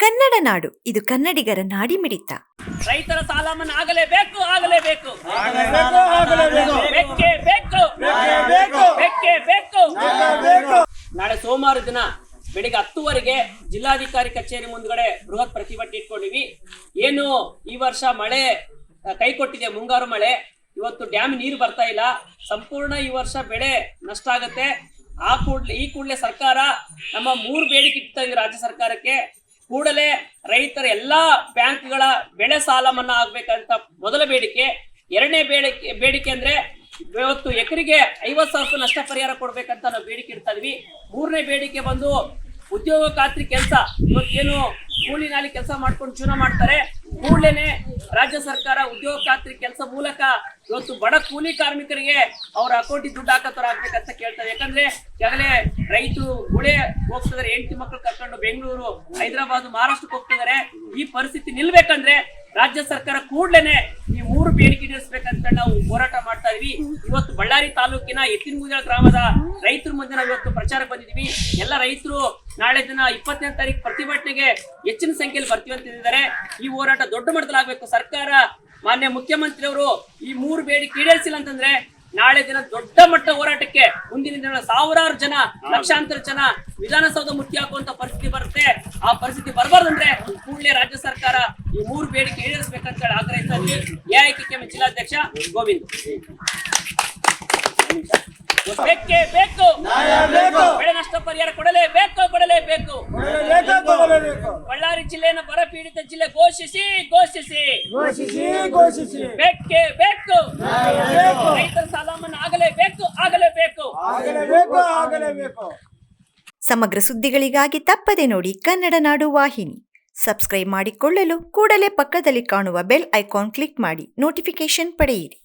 ಕನ್ನಡ ನಾಡು, ಇದು ಕನ್ನಡಿಗರ ನಾಡಿಮಿಡಿತ. ರೈತರ ಸಾಲ ಮನ್ನಾ ಆಗಲೇಬೇಕು, ಆಗಲೇಬೇಕು, ಬೇಕೇ ಬೇಕು. ನಾಳೆ ಸೋಮವಾರ ದಿನ ಬೆಳಿಗ್ಗೆ 10 ಜಿಲ್ಲಾಧಿಕಾರಿ ಕಚೇರಿ ಮುಂದ್ಗಡೆ ಬೃಹತ್ ಪ್ರತಿಭಟನೆ ಇಟ್ಕೊಂಡಿವಿ. ಏನು ಈ ವರ್ಷ ಮಳೆ ಕೈ ಕೊಟ್ಟಿದೆ, ಮುಂಗಾರು ಮಳೆ. ಇವತ್ತು ಡ್ಯಾಮ್ ನೀರು ಬರ್ತಾ ಇಲ್ಲ, ಸಂಪೂರ್ಣ ಈ ವರ್ಷ ಬೆಳೆ ನಷ್ಟ ಆಗತ್ತೆ. ಈ ಕೂಡಲೇ ಸರ್ಕಾರ ನಮ್ಮ 3 ಬೇಡಿಕೆ ಇಡ್ತಾ ಇದೆ ರಾಜ್ಯ ಸರ್ಕಾರಕ್ಕೆ. ಕೂಡಲೇ ರೈತರ ಎಲ್ಲಾ ಬ್ಯಾಂಕ್ಗಳ ಬೆಳೆ ಸಾಲ ಮನ್ನಾ ಆಗ್ಬೇಕಂತ ಮೊದಲ ಬೇಡಿಕೆ. ಎರಡನೇ ಬೇಡಿಕೆ ಅಂದ್ರೆ ಇವತ್ತು ಎಕರೆಗೆ 50,000 ರೂಪಾಯಿ ನಷ್ಟ ಪರಿಹಾರ ಕೊಡ್ಬೇಕಂತ ನಾವು ಬೇಡಿಕೆ ಇಡ್ತಾ ಇದೀವಿ. ಮೂರನೇ ಬೇಡಿಕೆ ಬಂದು ಉದ್ಯೋಗ ಖಾತ್ರಿ ಕೆಲಸ. ಇವತ್ತೇನು ಕೂಲಿ ನಾಲಿ ಕೆಲಸ ಮಾಡ್ಕೊಂಡು ಜೀವನ ಮಾಡ್ತಾರೆ, ಕೂಡಲೇ ರಾಜ್ಯ ಸರ್ಕಾರ ಉದ್ಯೋಗ ಖಾತ್ರಿ ಕೆಲಸ ಮೂಲಕ ಇವತ್ತು ಬಡ ಕೂಲಿ ಕಾರ್ಮಿಕರಿಗೆ ಅವರ ಅಕೌಂಟಿಗೆ ದುಡ್ಡು ಹಾಕತರ ಆಗ್ಬೇಕಂತ ಕೇಳ್ತಾರೆ. ಯಾಕಂದ್ರೆ ಈಗಾಗಲೇ ರೈತರು ಗುಳೆ ಹೋಗ್ತಿದಾರೆ, ಹೆಂಡತಿ ಮಕ್ಕಳು ಕರ್ಕೊಂಡು ಬೆಂಗಳೂರು, ಹೈದರಾಬಾದ್, ಮಹಾರಾಷ್ಟ್ರಕ್ಕೆ ಹೋಗ್ತಿದಾರೆ. ಈ ಪರಿಸ್ಥಿತಿ ನಿಲ್ಬೇಕಂದ್ರೆ ರಾಜ್ಯ ಸರ್ಕಾರ ಕೂಡಲೇ ಈ 3 ಬೇಡಿಕೆ ಈಡೇರಿಸಬೇಕಂತ ನಾವು ಹೋರಾಟ ಮಾಡ್ತಾ ಇದೀವಿ. ಇವತ್ತು ಬಳ್ಳಾರಿ ತಾಲೂಕಿನ ಎತ್ತಿನಗುಂಜ ಗ್ರಾಮದ ರೈತರ ಮುಂದೆ ನಾವು ಇವತ್ತು ಪ್ರಚಾರಕ್ಕೆ ಬಂದಿದ್ದೀವಿ. ಎಲ್ಲ ರೈತರು ನಾಳೆ ದಿನ 20ನೇ ತಾರೀಕು ಪ್ರತಿಭಟನೆಗೆ ಹೆಚ್ಚಿನ ಸಂಖ್ಯೆಯಲ್ಲಿ ಬರ್ತೀವಿ ಅಂತ ಹೇಳಿದ್ದಾರೆ. ಈ ಹೋರಾಟ ದೊಡ್ಡ ಮಟ್ಟದಲ್ಲಿ ಆಗ್ಬೇಕು. ಸರ್ಕಾರ, ಮಾನ್ಯ ಮುಖ್ಯಮಂತ್ರಿ ಅವರು ಈ 3 ಬೇಡಿಕೆ ಈಡೇರಿಸಿಲ್ಲ ಅಂತಂದ್ರೆ ನಾಳೆ ದಿನ ದೊಡ್ಡ ಮಟ್ಟ ಹೋರಾಟಕ್ಕೆ ಮುಂದಿನ ದಿನ ಸಾವಿರಾರು ಜನ, ಲಕ್ಷಾಂತರ ಜನ ವಿಧಾನಸೌಧ ಮುತ್ತಿ ಹಾಕುವಂತ ಪರಿಸ್ಥಿತಿ ಬರುತ್ತೆ. ಆ ಪರಿಸ್ಥಿತಿ ಬರಬಾರ್ದಂದ್ರೆ ಕೂಡಲೇ ರಾಜ್ಯ ಸರ್ಕಾರ ಈ 3 ಬೇಡಿಕೆ ಈಡೇರಿಸಬೇಕಂತ ಹೇಳಿ ಆಗ್ರಹಿಸ್ತಾ ಇದ್ದೀವಿ. ಎಐಕೆಎಂ ಜಿಲ್ಲಾಧ್ಯಕ್ಷ ಗೋವಿಂದ್. ಬೇಕೇ ಬೇಕು, ಬೆಳೆ ನಷ್ಟ ಪರಿಹಾರ ಕೊಡಲೇಬೇಕು. ಬಳ್ಳಾರಿ ಜಿಲ್ಲೆಯನ್ನು ಬರ ಪೀಡಿತ ಜಿಲ್ಲೆ ಘೋಷಿಸಿ. ಬೇಕೇ ಬೇಕು, ರೈತರ ಸಾಲ ಮನ್ನಾ ಆಗಲೇಬೇಕು. ಸಮಗ್ರ ಸುದ್ದಿಗಳಿಗಾಗಿ ತಪ್ಪದೆ ನೋಡಿ ಕನ್ನಡ ನಾಡು ವಾಹಿನಿ. ಸಬ್ಸ್ಕ್ರೈಬ್ ಮಾಡಿಕೊಳ್ಳಲು ಕೂಡಲೇ ಪಕ್ಕದಲ್ಲಿ ಕಾಣುವ ಬೆಲ್ ಐಕಾನ್ ಕ್ಲಿಕ್ ಮಾಡಿ ನೋಟಿಫಿಕೇಶನ್ ಪಡೆಯಿರಿ.